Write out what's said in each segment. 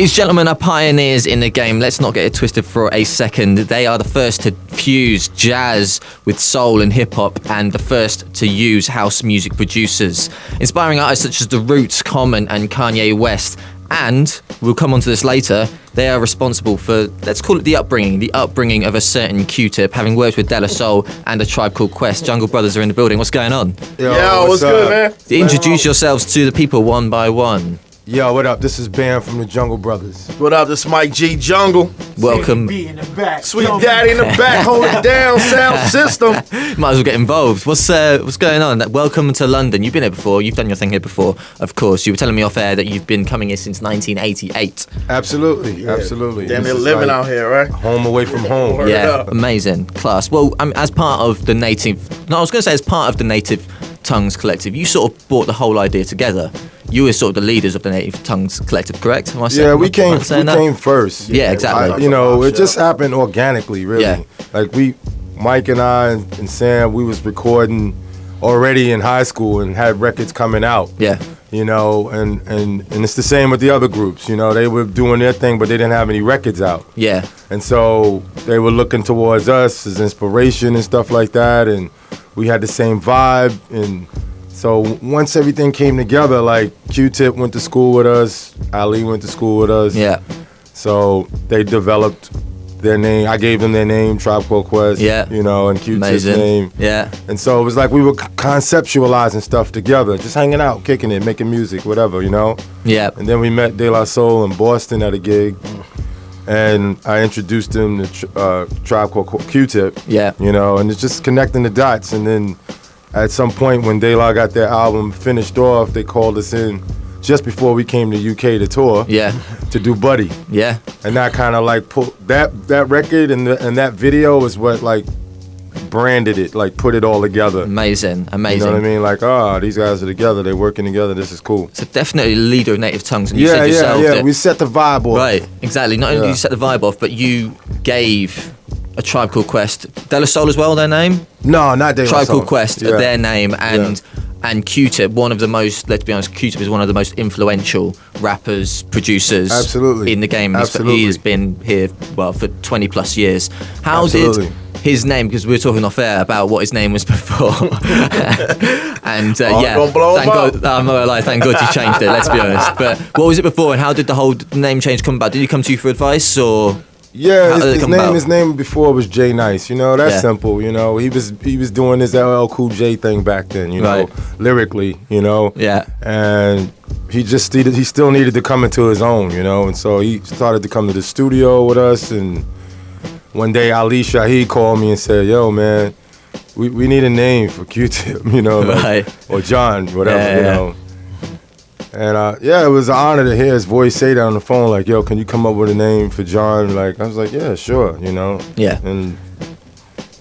These gentlemen are pioneers in the game. Let's not get it twisted for a second. They are the first to fuse jazz with soul and hip-hop, and the first to use house music producers, inspiring artists such as The Roots, Common and Kanye West. And, we'll come on to this later, they are responsible for, let's call it the upbringing of a certain Q-Tip, having worked with De La Soul and A Tribe Called Quest. Jungle Brothers are in the building. What's going on? Yo, what's good, man? Introduce yourselves to the people one by one. Yo, what up? This is Bam from the Jungle Brothers. What up? This is Mike G. Jungle. Welcome. In the back. Sweet Daddy in the back, hold it down, sound system. Might as well get involved. What's going on? Welcome to London. You've been here before. You've done your thing here before, of course. You were telling me off air that you've been coming here since 1988. Absolutely, absolutely. Damn, This they're is living like out here, right? home away from home. Word Yeah, up. amazing. Class. Well, as part of the Native... No, I was going to say as part of the Native Tongues Collective, you sort of brought the whole idea together. You were sort of the leaders of the Native Tongues Collective, correct? We came first. Yeah, exactly. It just happened organically, really. Yeah. Like Mike and I and Sam, we was recording already in high school and had records coming out. Yeah. And it's the same with the other groups. They were doing their thing, but they didn't have any records out. Yeah. And so they were looking towards us as inspiration and stuff like that, and we had the same vibe. And so once everything came together, like Q-Tip went to school with us, Ali went to school with us. Yeah. So they developed their name. I gave them their name, Tribe Called Quest. Yeah. And Q-Tip's Amazing. name. Yeah. And so it was like we were conceptualizing stuff together, just hanging out, kicking it, making music, whatever, Yeah. And then we met De La Soul in Boston at a gig, and I introduced him to Tribe Called Q-Tip. Yeah. And it's just connecting the dots. And then at some point when De La got their album finished off, they called us in just before we came to UK to tour. Yeah. To do Buddy. Yeah. And that kind of like put that record and that video is what like branded it, like put it all together. Amazing. You know what I mean? Like, these guys are together, they're working together, this is cool. So definitely leader of Native Tongues, and you said yourself that, we set the vibe off. right, exactly. Not only did you set the vibe off, but you gave A Tribe Called Quest, De La Soul as well, their name? No, not De La Tribe Soul. Called Quest, their name, and Q-Tip, one of the most, let's be honest, Q-Tip is one of the most influential rappers, producers Absolutely. in the game. Absolutely. He has been here, for 20 plus years. How Absolutely. did his name, because we were talking off air about what his name was before. And Don't blow him thank God, up. I'm not gonna lie, thank God you changed it, let's be honest. But what was it before, and how did the whole name change come about? Did he come to you for advice, or? Yeah, How did it his come about? name before was Jay Nice. That's Yeah. simple. He was doing his LL Cool J thing back then. Right. Lyrically. Yeah. And he still needed to come into his own. And so he started to come to the studio with us. And one day Ali Shaheed called me and said, "Yo, man, we need a name for Q-Tip. Right. Or John, whatever. Yeah. And it was an honor to hear his voice say that on the phone, like, "Yo, can you come up with a name for John?" Like, I was like, "Yeah, sure," Yeah. And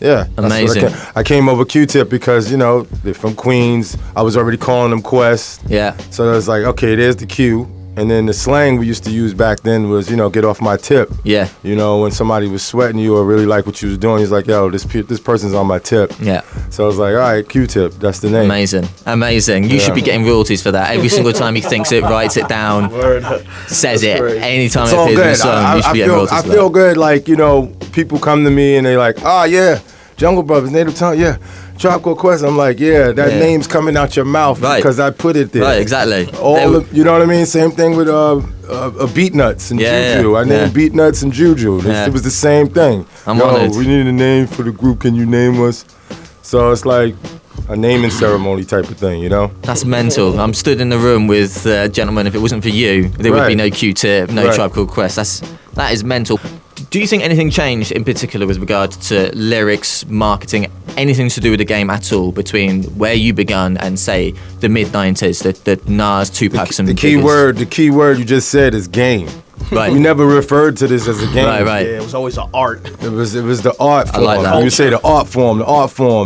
yeah, that's what Amazing. I came up with Q-Tip because they're from Queens. I was already calling them Quest, Yeah. so I was like, okay, there's the Q. And then the slang we used to use back then was, get off my tip. Yeah. When somebody was sweating you or really like what you was doing, he's like, "Yo, this person's on my tip." Yeah. So I was like, all right, Q-Tip, that's the name. Amazing. You should be getting royalties for that. Every single time he thinks it, writes it down, Word up. says That's it. great. Anytime It's it all appears in a good. song, you should be getting royalties I for feel that. good, like, people come to me and they like, yeah, Jungle Brothers, Native Tongue, yeah, Tribe Called Quest. I'm like, yeah, that name's coming out your mouth Right. because I put it there. Right, exactly. You know what I mean? Same thing with Beat Nuts and Juju. I named Beat Nuts and Juju. Yeah. It was the same thing. I'm honored. We need a name for the group. Can you name us? So it's like a naming ceremony type of thing, That's mental. I'm stood in the room with gentlemen. If it wasn't for you, there would be Right. no Q-Tip, no Right. Tribe Called Quest. That is mental. Do you think anything changed in particular with regard to lyrics, marketing, anything to do with the game at all between where you began and say the mid-90s, the Nas, Tupacs, and The key word you just said is game. Right. We never referred to this as a game. Right. Yeah, it was always an art. It was the art form. like that. You say the art form.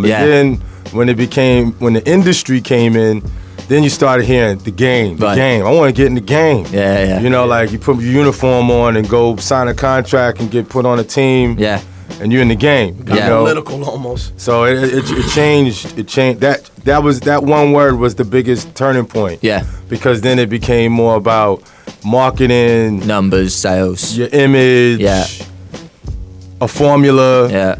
Yeah. And then when the industry came in, then you started hearing the game. Right. I want to get in the game. Yeah. Like you put your uniform on and go sign a contract and get put on a team. Yeah. and you're in the game. You Yeah. know? Political almost. So it changed. It changed. That one word was the biggest turning point. Yeah. Because then it became more about marketing, Numbers, sales. your image, Yeah. a formula, Yeah.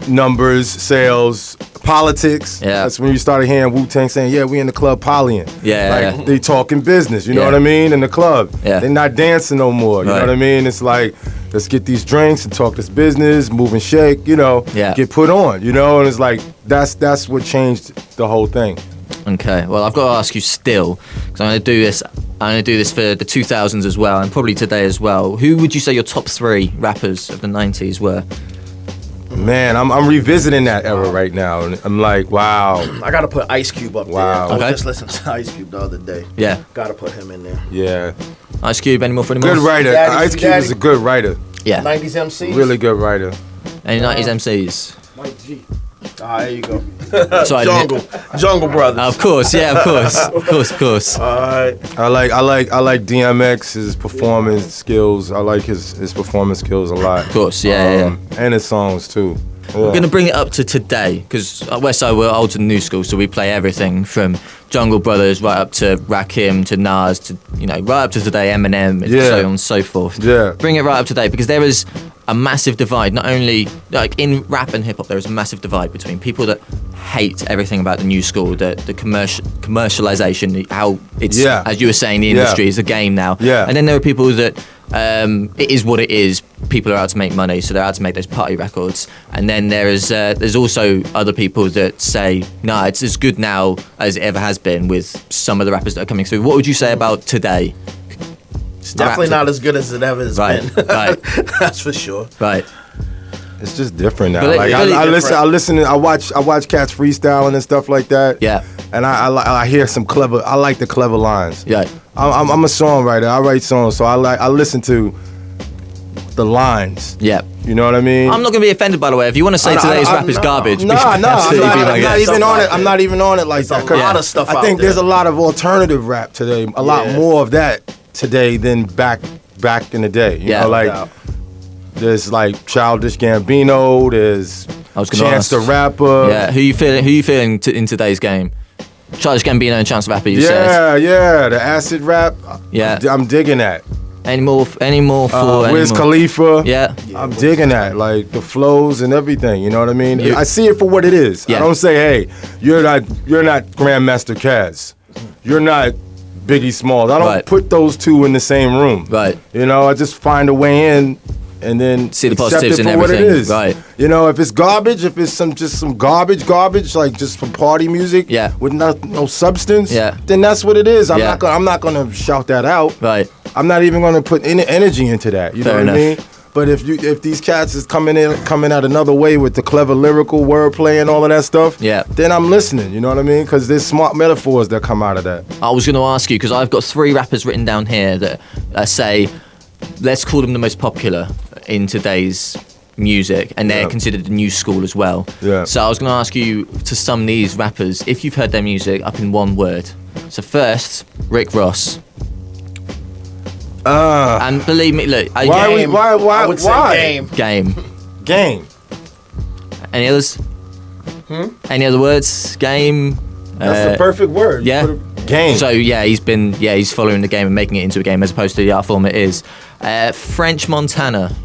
numbers, sales, politics. Yeah. That's when you started hearing Wu-Tang saying, "Yeah, we in the club polying." Yeah. Like they talking business. You know Yeah. what I mean? In the club, Yeah. they're not dancing no more. You Right. know what I mean? It's like, let's get these drinks and talk this business, move and shake. You know, Yeah. get put on. You know, and it's like that's what changed the whole thing. Okay, well, I've got to ask you still, because I'm going to do this. I'm going to do this for the 2000s as well, and probably today as well. Who would you say your top 3 rappers of the 90s were? Man, I'm revisiting that era right now, and I'm like, wow, I gotta put Ice Cube up Wow. there. I Okay. was just listening to Ice Cube the other day. Yeah. Gotta put him in there. yeah, Ice Cube, any more for any good more? writer. Daddy, Ice Cube Daddy. is a good writer, Yeah. 90s MCs. really good writer. Any 90s MCs? Mike G. There you go. Sorry, I didn't- Jungle Brothers. Of course, yeah, of course. Of course, of course. All right. I like DMX, his performance skills. I like his performance skills a lot. Of course, yeah. And his songs too. Yeah. We're going to bring it up to today, because at Westside we're old to new school, so we play everything from Jungle Brothers right up to Rakim to Nas to, right up to today, Eminem, and Yeah. so on and so forth. Yeah. Bring it right up to date, because there is a massive divide, not only, like in rap and hip-hop, there is a massive divide between people that hate everything about the new school, the commercialization, how it's, Yeah. as you were saying, the industry is a game now. Yeah. And then there are people that it is what it is. People are out to make money, so they're out to make those party records. And then there's also other people that say, no, it's as good now as it ever has been with some of the rappers that are coming through. What would you say about today? It's definitely not as good as it ever has Right, been. right. That's for sure. Right. It's just different now. But Like really I different. listen, I watch cats freestyling and stuff like that. Yeah. And I hear some clever. I like the clever lines. Yeah. I'm a songwriter. I write songs, so I listen to the lines. Yeah. You know what I mean? I'm not going to be offended, by the way. If you want to say today's rap is garbage, Nah, I'm absolutely be my not guest. even on it. I'm not even on it like that. a 'cause lot of stuff I out think there. there's a lot of alternative rap today. A lot Yeah. more of that today than back in the day. You Yeah. know, No like doubt. there's like Childish Gambino. There's I was gonna Chance the ask. Rapper. Yeah. Who you feeling in today's game? Childish Gambino and Chance the Rapper, you said. Yeah. The acid rap. Yeah. I'm digging that. Any more for any Wiz more? Khalifa. Yeah. I'm digging that, like the flows and everything. You know what I mean? You- I see it for what it is. Yeah. I don't say, "Hey, you're not Grandmaster Caz. You're not Biggie Smalls." I don't Right. put those two in the same room. Right. You know, I just find a way in, and then See the accept positives it in for what it everything. is. Right. You know, if it's garbage, if it's some garbage, like just for party music. Yeah. With no substance. Yeah. Then that's what it is. Yeah. I'm not gonna shout that out. Right. I'm not even gonna put any energy into that. You Fair know what enough. I mean? But if these cats is coming out another way with the clever lyrical wordplay and all of that stuff, Yeah. then I'm listening. You know what I mean? Because there's smart metaphors that come out of that. I was going to ask you, because I've got 3 rappers written down here that say, let's call them the most popular in today's music, and they're Yeah. considered the new school as well. Yeah. So I was going to ask you to sum these rappers, if you've heard their music, up in one word. So first, Rick Ross. And believe me, look, Why? I would say game. Game. Any others? Any other words? Game. That's the perfect word. You yeah. put a- Game. So he's following the game and making it into a game as opposed to the art form it is. French Montana.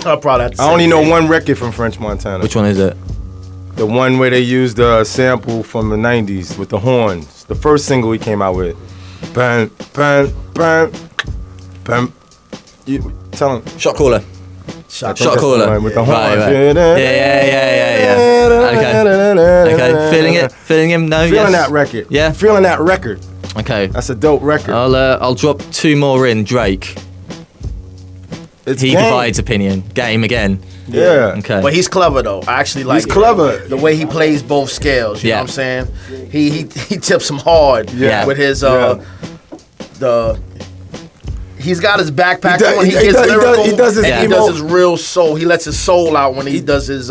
I'll probably have to I say only know game. one record from French Montana. Which one is it? The one where they used the sample from the '90s with the horns. The first single he came out with. Bam, bam, bam, bam. You tell him. Shot caller. Shot That's the caller. one with the Right, horns. right. Yeah. Okay. Feeling it? Feeling him? No. Feeling yes? that record. Yeah. Feeling that record. Okay. That's a dope record. I'll drop 2 more in. Drake. It's He game. divides opinion. Game again. Yeah. Okay. But he's clever though. I actually like He's it. clever. The way he plays both scales. You Yeah. know what I'm saying? He tips him hard. Yeah. With his Yeah. He's got his backpack He does- when he he gets does- he does- lyrical. he does his and he emo- does his real soul. He lets his soul out when he does his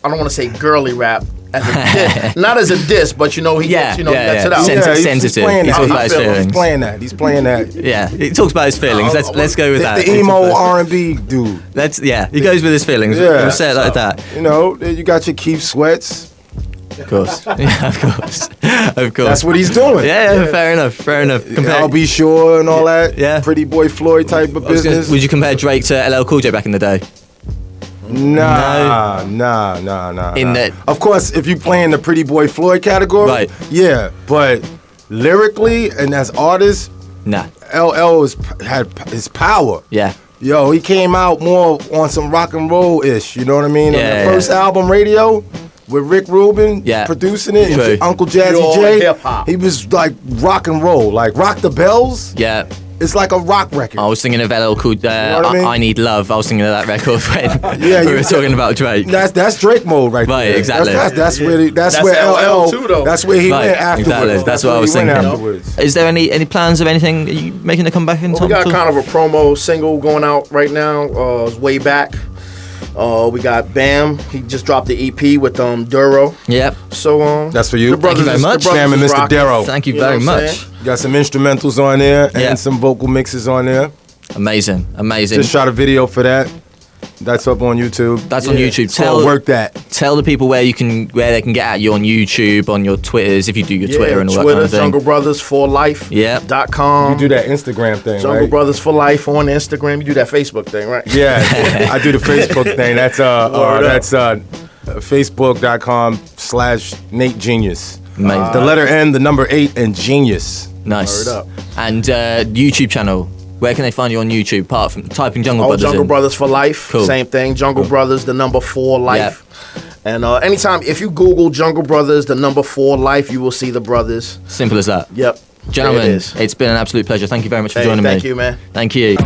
I don't want to say girly rap. As a diss. Not as a diss, but he gets, he lets it out. Sensitive. Playing He that. talks about his feelings. He's playing that. Yeah, he talks about his feelings. Let's go with that. The emo R&B dude. He goes with his feelings. Yeah. We'll say it like that. You got your Keith Sweats. Of course. Yeah, of course. Of course. That's what he's doing. Yeah, fair enough. I'll be sure and all that. Yeah. Pretty Boy Floyd type of business. Would you compare Drake to LL Cool J back in the day? Nah. Of course, if you play in the Pretty Boy Floyd category, right? Yeah, but lyrically and as artists, nah. LL had his power. Yeah. Yo, he came out more on some rock and roll ish. You know what I mean? Yeah, on the first album, Radio, with Rick Rubin producing it, and Uncle Jazzy J, hip-hop. he was like rock and roll, like Rock the Bells. Yeah. It's like a rock record. I was thinking of LL Cool J. I Need Love. I was thinking of that record when we were talking about Drake. That's Drake mode right there. Right, exactly. That's where LL too, though. That's where he went afterwards. Exactly. That's what I was thinking. Is there any plans of anything? Are you making a comeback in time? We got kind of a promo single going out right now. It's Way Back. We got Bam. He just dropped the EP with Duro. Yep. So that's for you. Thank you very much, Bam and Mr. Darrow. Thank you very much. Got some instrumentals on there and some vocal mixes on there. Amazing. Just shot a video for that. That's up on YouTube. That's on YouTube. Work that. Tell the people where they can get at you on YouTube, on your Twitters, if you do your Twitter and all Twitter, that kind of thing. Jungle Brothers for Life. .com. You do that Instagram thing, Jungle right? Brothers for Life on Instagram. You do that Facebook thing, right? Yeah, I do the Facebook thing. That's facebook.com/Nate Genius. Amazing. The letter N, the number 8, and Genius. Nice. And YouTube channel. Where can they find you on YouTube? Apart from typing Jungle Brothers Jungle in? Brothers for Life. Cool. Same thing. Jungle Brothers, the number 4 Life. And anytime, if you Google Jungle Brothers, the number 4 Life, you will see the brothers. Simple as that. Yep. Gentlemen, it's been an absolute pleasure. Thank you very much for joining me. Thank you, man. Thank you.